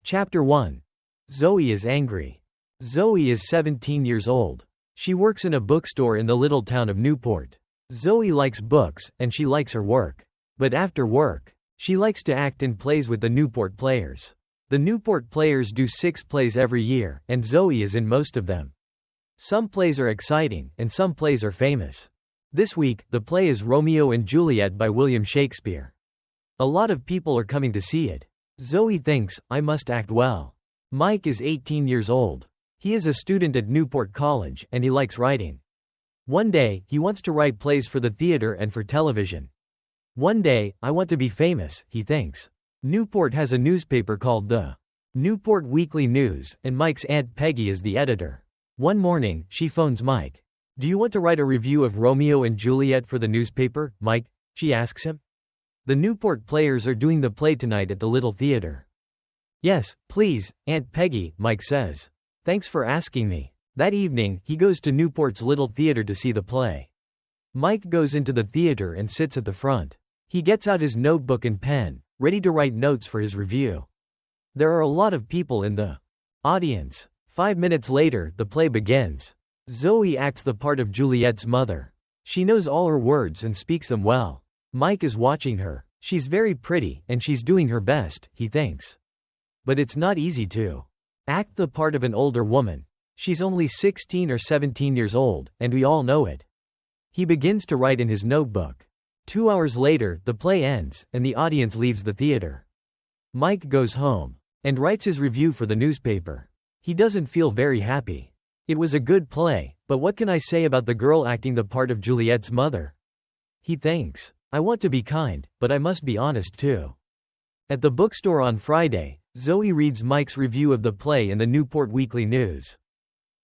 Chapter 1. Zoe is angry. Zoe is 17 years old. She works in a bookstore in the little town of Newport. Zoe likes books, and she likes her work. But after work, she likes to act in plays with the Newport Players. The Newport Players do 6 plays every year, and Zoe is in most of them. Some plays are exciting, and some plays are famous. This week, the play is Romeo and Juliet by William Shakespeare. A lot of people are coming to see it. Zoe thinks, I must act well. Mike is 18 years old. He is a student at Newport College, and he likes writing. One day, he wants to write plays for the theater and for television. One day, I want to be famous, he thinks. Newport has a newspaper called the Newport Weekly News, and Mike's Aunt Peggy is the editor. One morning, she phones Mike. Do you want to write a review of Romeo and Juliet for the newspaper, Mike? She asks him. The Newport Players are doing the play tonight at the little theater. Yes, please, Aunt Peggy, Mike says. Thanks for asking me. That evening, he goes to Newport's little theater to see the play. Mike goes into the theater and sits at the front. He gets out his notebook and pen, ready to write notes for his review. There are a lot of people in the audience. 5 minutes later, the play begins. Zoe acts the part of Juliet's mother. She knows all her words and speaks them well. Mike is watching her. She's very pretty, and she's doing her best, he thinks. But it's not easy to act the part of an older woman. She's only 16 or 17 years old, and we all know it. He begins to write in his notebook. 2 hours later, the play ends, and the audience leaves the theater. Mike goes home and writes his review for the newspaper. He doesn't feel very happy. It was a good play, but what can I say about the girl acting the part of Juliet's mother? He thinks, I want to be kind, but I must be honest too. At the bookstore on Friday, Zoe reads Mike's review of the play in the Newport Weekly News.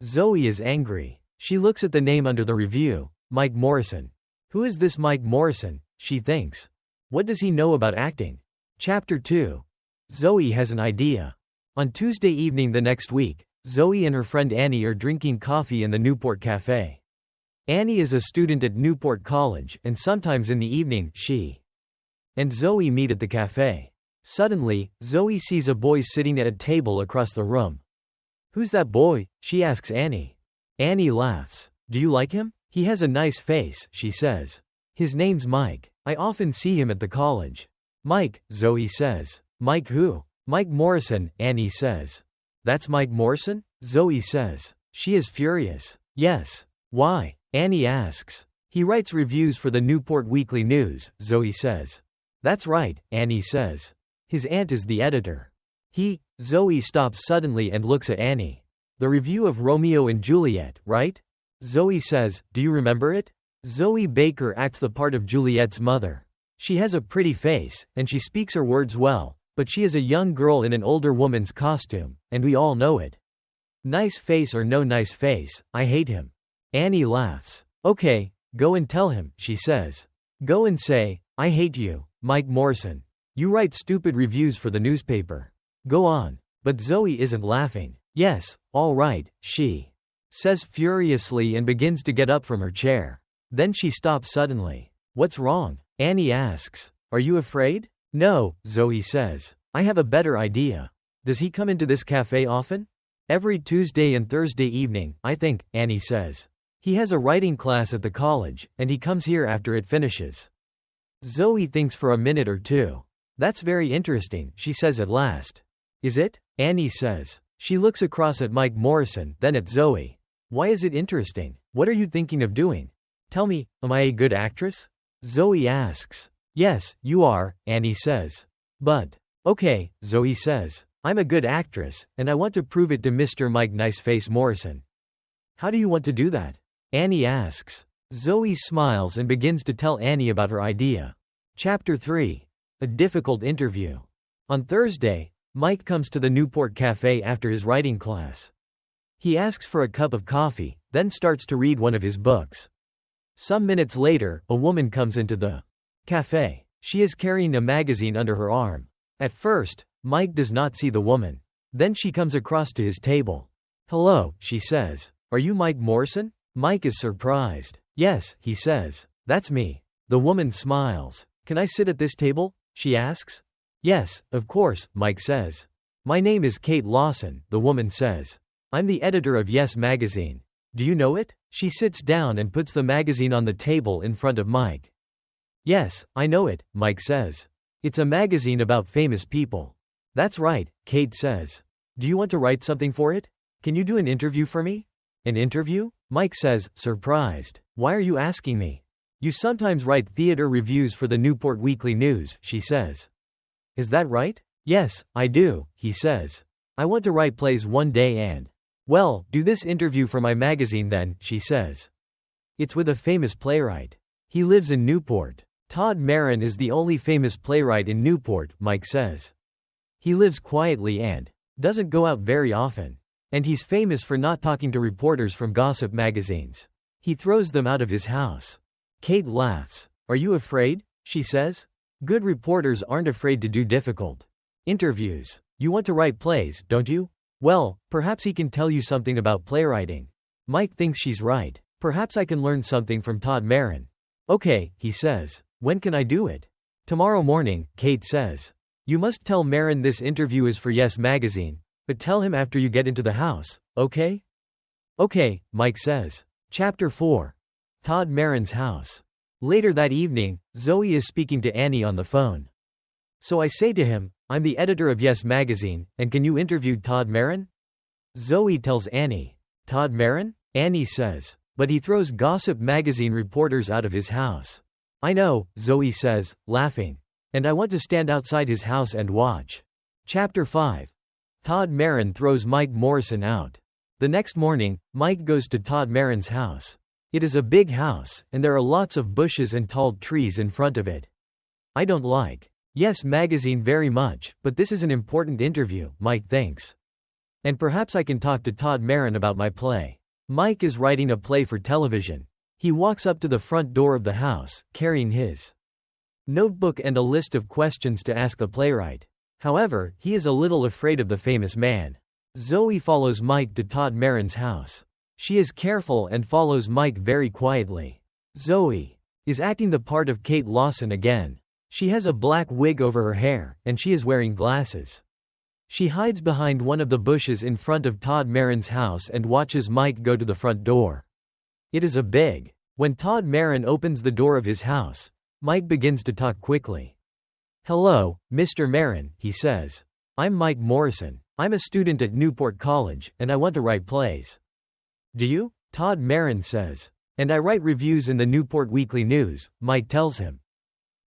Zoe is angry. She looks at the name under the review, Mike Morrison. Who is this Mike Morrison, she thinks. What does he know about acting? Chapter 2. Zoe has an idea. On Tuesday evening the next week, Zoe and her friend Annie are drinking coffee in the Newport Cafe. Annie is a student at Newport College, and sometimes in the evening, she and Zoe meet at the cafe. Suddenly, Zoe sees a boy sitting at a table across the room. Who's that boy? She asks Annie. Annie laughs. Do you like him? He has a nice face, she says. His name's Mike. I often see him at the college. Mike, Zoe says. Mike who? Mike Morrison, Annie says. That's Mike Morrison? Zoe says. She is furious. Yes. Why? Annie asks. He writes reviews for the Newport Weekly News, Zoe says. That's right, Annie says. His aunt is the editor. Zoe stops suddenly and looks at Annie. The review of Romeo and Juliet, right? Zoe says, do you remember it? Zoe Baker acts the part of Juliet's mother. She has a pretty face, and she speaks her words well, but she is a young girl in an older woman's costume, and we all know it. Nice face or no nice face, I hate him. Annie laughs. Okay, go and tell him, she says. Go and say, I hate you, Mike Morrison. You write stupid reviews for the newspaper. Go on. But Zoe isn't laughing. Yes, all right, she says furiously and begins to get up from her chair. Then she stops suddenly. What's wrong? Annie asks. Are you afraid? No, Zoe says. I have a better idea. Does he come into this cafe often? Every Tuesday and Thursday evening, I think, Annie says. He has a writing class at the college, and he comes here after it finishes. Zoe thinks for a minute or two. That's very interesting, she says at last. Is it? Annie says. She looks across at Mike Morrison, then at Zoe. Why is it interesting? What are you thinking of doing? Tell me, am I a good actress? Zoe asks. Yes, you are, Annie says. But, okay, Zoe says. I'm a good actress, and I want to prove it to Mr. Mike Niceface Morrison. How do you want to do that? Annie asks. Zoe smiles and begins to tell Annie about her idea. Chapter 3. A difficult interview. On Thursday, Mike comes to the Newport Cafe after his writing class. He asks for a cup of coffee, then starts to read one of his books. Some minutes later, a woman comes into the cafe. She is carrying a magazine under her arm. At first, Mike does not see the woman. Then she comes across to his table. Hello, she says. Are you Mike Morrison? Mike is surprised. Yes, he says. That's me. The woman smiles. Can I sit at this table? She asks. Yes, of course, Mike says. My name is Kate Lawson, the woman says. I'm the editor of Yes magazine. Do you know it? She sits down and puts the magazine on the table in front of Mike. Yes, I know it, Mike says. It's a magazine about famous people. That's right, Kate says. Do you want to write something for it? Can you do an interview for me? An interview? Mike says, surprised. Why are you asking me? You sometimes write theater reviews for the Newport Weekly News, she says. Is that right? Yes, I do, he says. I want to write plays one day and, well, do this interview for my magazine then, she says. It's with a famous playwright. He lives in Newport. Todd Marin is the only famous playwright in Newport, Mike says. He lives quietly and doesn't go out very often. And he's famous for not talking to reporters from gossip magazines. He throws them out of his house. Kate laughs. Are you afraid? She says. Good reporters aren't afraid to do difficult interviews. You want to write plays, don't you? Well, perhaps he can tell you something about playwriting. Mike thinks she's right. Perhaps I can learn something from Todd Marin. Okay, he says. When can I do it? Tomorrow morning, Kate says. You must tell Marin this interview is for Yes magazine, but tell him after you get into the house, okay? Okay, Mike says. Chapter 4. Todd Marin's house. Later that evening, Zoe is speaking to Annie on the phone. So I say to him, I'm the editor of Yes magazine, and can you interview Todd Marin? Zoe tells Annie. Todd Marin? Annie says. But he throws gossip magazine reporters out of his house. I know, Zoe says, laughing. And I want to stand outside his house and watch. Chapter 5. Todd Marin throws Mike Morrison out. The next morning, Mike goes to Todd Marin's house. It is a big house, and there are lots of bushes and tall trees in front of it. I don't like Yes magazine very much, but this is an important interview, Mike thinks. And perhaps I can talk to Todd Marin about my play. Mike is writing a play for television. He walks up to the front door of the house, carrying his notebook and a list of questions to ask the playwright. However, he is a little afraid of the famous man. Zoe follows Mike to Todd Marin's house. She is careful and follows Mike very quietly. Zoe is acting the part of Kate Lawson again. She has a black wig over her hair, and she is wearing glasses. She hides behind one of the bushes in front of Todd Marin's house and watches Mike go to the front door. It is a big. When Todd Marin opens the door of his house, Mike begins to talk quickly. Hello, Mr. Marin, he says. I'm Mike Morrison. I'm a student at Newport College, and I want to write plays. Do you? Todd Marin says. And I write reviews in the Newport Weekly News, Mike tells him.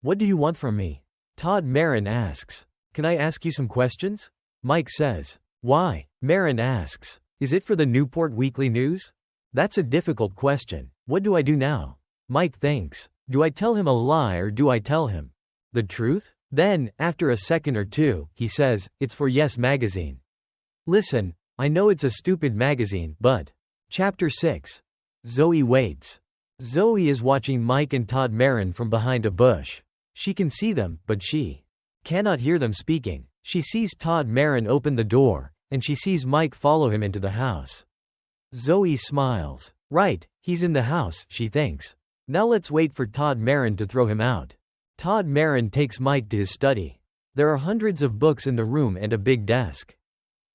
What do you want from me? Todd Marin asks. Can I ask you some questions? Mike says. Why? Marin asks. Is it for the Newport Weekly News? That's a difficult question. What do I do now? Mike thinks. Do I tell him a lie or do I tell him the truth? Then, after a second or two, he says, it's for Yes magazine. Listen, I know it's a stupid magazine, but. Chapter 6. Zoe waits. Zoe is watching Mike and Todd Marin from behind a bush. She can see them, but she cannot hear them speaking. She sees Todd Marin open the door, and she sees Mike follow him into the house. Zoe smiles. Right, he's in the house, she thinks. Now let's wait for Todd Marin to throw him out. Todd Marin takes Mike to his study. There are hundreds of books in the room and a big desk.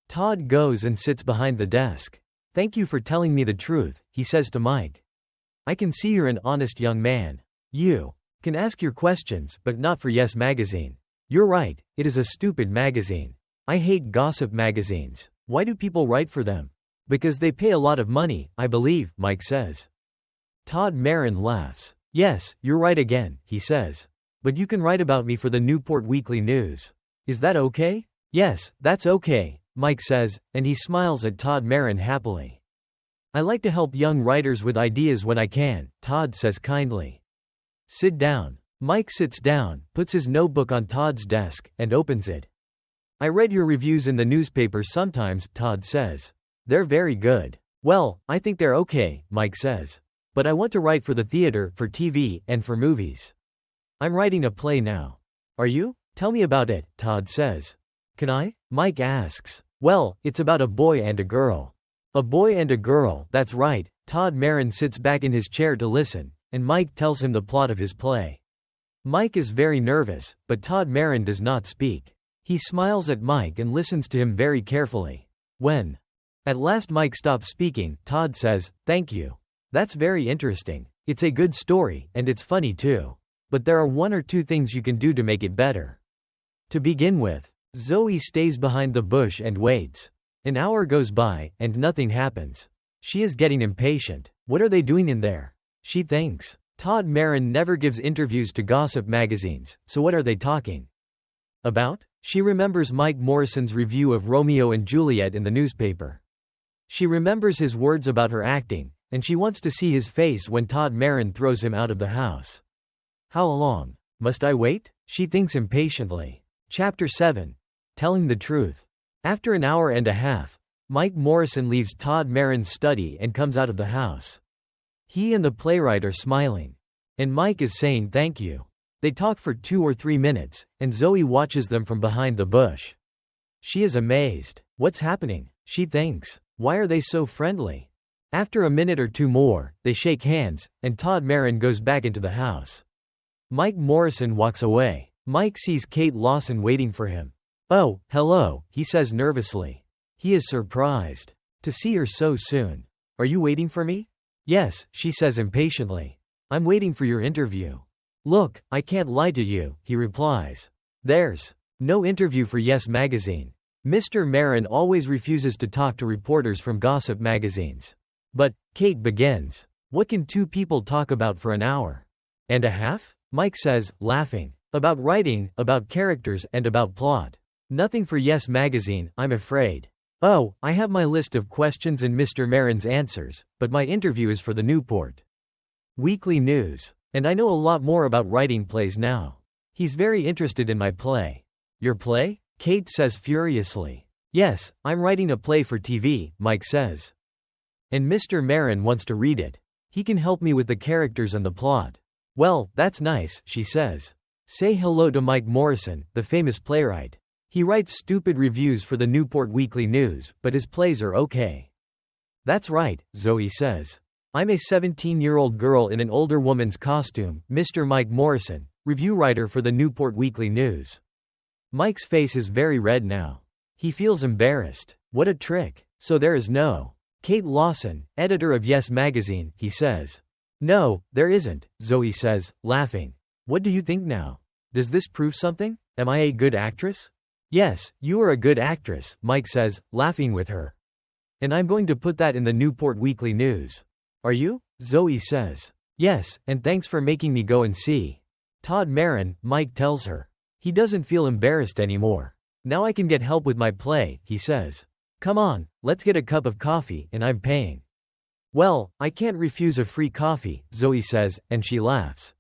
Todd goes and sits behind the desk. Thank you for telling me the truth, he says to Mike. I can see you're an honest young man. You can ask your questions, but not for Yes magazine. You're right, it is a stupid magazine. I hate gossip magazines. Why do people write for them? Because they pay a lot of money, I believe, Mike says. Todd Marin laughs. Yes, you're right again, he says. But you can write about me for the Newport Weekly News. Is that okay? Yes, that's okay, Mike says, and he smiles at Todd Marin happily. I like to help young writers with ideas when I can, Todd says kindly. Sit down. Mike sits down, puts his notebook on Todd's desk, and opens it. I read your reviews in the newspaper sometimes, Todd says. They're very good. Well, I think they're okay, Mike says. But I want to write for the theater, for TV, and for movies. I'm writing a play now. Are you? Tell me about it, Todd says. Can I? Mike asks. Well, it's about a boy and a girl. A boy and a girl, that's right. Todd Marin sits back in his chair to listen, and Mike tells him the plot of his play. Mike is very nervous, but Todd Marin does not speak. He smiles at Mike and listens to him very carefully. When at last Mike stops speaking, Todd says, "Thank you. That's very interesting. It's a good story, and it's funny too. But there are one or two things you can do to make it better." To begin with, Zoe stays behind the bush and waits. An hour goes by, and nothing happens. She is getting impatient. What are they doing in there? She thinks. Todd Marin never gives interviews to gossip magazines, so what are they talking about? She remembers Mike Morrison's review of Romeo and Juliet in the newspaper. She remembers his words about her acting, and she wants to see his face when Todd Marin throws him out of the house. How long must I wait? She thinks impatiently. Chapter 7. Telling the truth. After an hour and a half, Mike Morrison leaves Todd Marin's study and comes out of the house. He and the playwright are smiling. And Mike is saying thank you. They talk for 2 or 3 minutes, and Zoe watches them from behind the bush. She is amazed. What's happening? She thinks. Why are they so friendly? After a minute or two more, they shake hands, and Todd Marin goes back into the house. Mike Morrison walks away. Mike sees Kate Lawson waiting for him. "Oh, hello," he says nervously. He is surprised to see her so soon. "Are you waiting for me?" "Yes," she says impatiently. "I'm waiting for your interview." "Look, I can't lie to you," he replies. "There's no interview for Yes magazine. Mr. Marin always refuses to talk to reporters from gossip magazines." "But," Kate begins, "what can two people talk about for an hour and a half?" Mike says, laughing. "About writing, about characters, and about plot. Nothing for Yes magazine, I'm afraid. Oh, I have my list of questions and Mr. Marin's answers, but my interview is for the Newport Weekly News. And I know a lot more about writing plays now. He's very interested in my play." "Your play?" Kate says furiously. "Yes, I'm writing a play for TV," Mike says. "And Mr. Marin wants to read it. He can help me with the characters and the plot." "Well, that's nice," she says. "Say hello to Mike Morrison, the famous playwright. He writes stupid reviews for the Newport Weekly News, but his plays are okay." "That's right," Zoe says. "I'm a 17-year-old girl in an older woman's costume, Mr. Mike Morrison, review writer for the Newport Weekly News." Mike's face is very red now. He feels embarrassed. What a trick. "So there is no Kate Lawson, editor of Yes magazine," he says. "No, there isn't," Zoe says, laughing. "What do you think now? Does this prove something? Am I a good actress?" "Yes, you are a good actress," Mike says, laughing with her. "And I'm going to put that in the Newport Weekly News." "Are you?" Zoe says. "Yes, and thanks for making me go and see Todd Marin," Mike tells her. He doesn't feel embarrassed anymore. "Now I can get help with my play," he says. "Come on, let's get a cup of coffee, and I'm paying." "Well, I can't refuse a free coffee," Zoe says, and she laughs.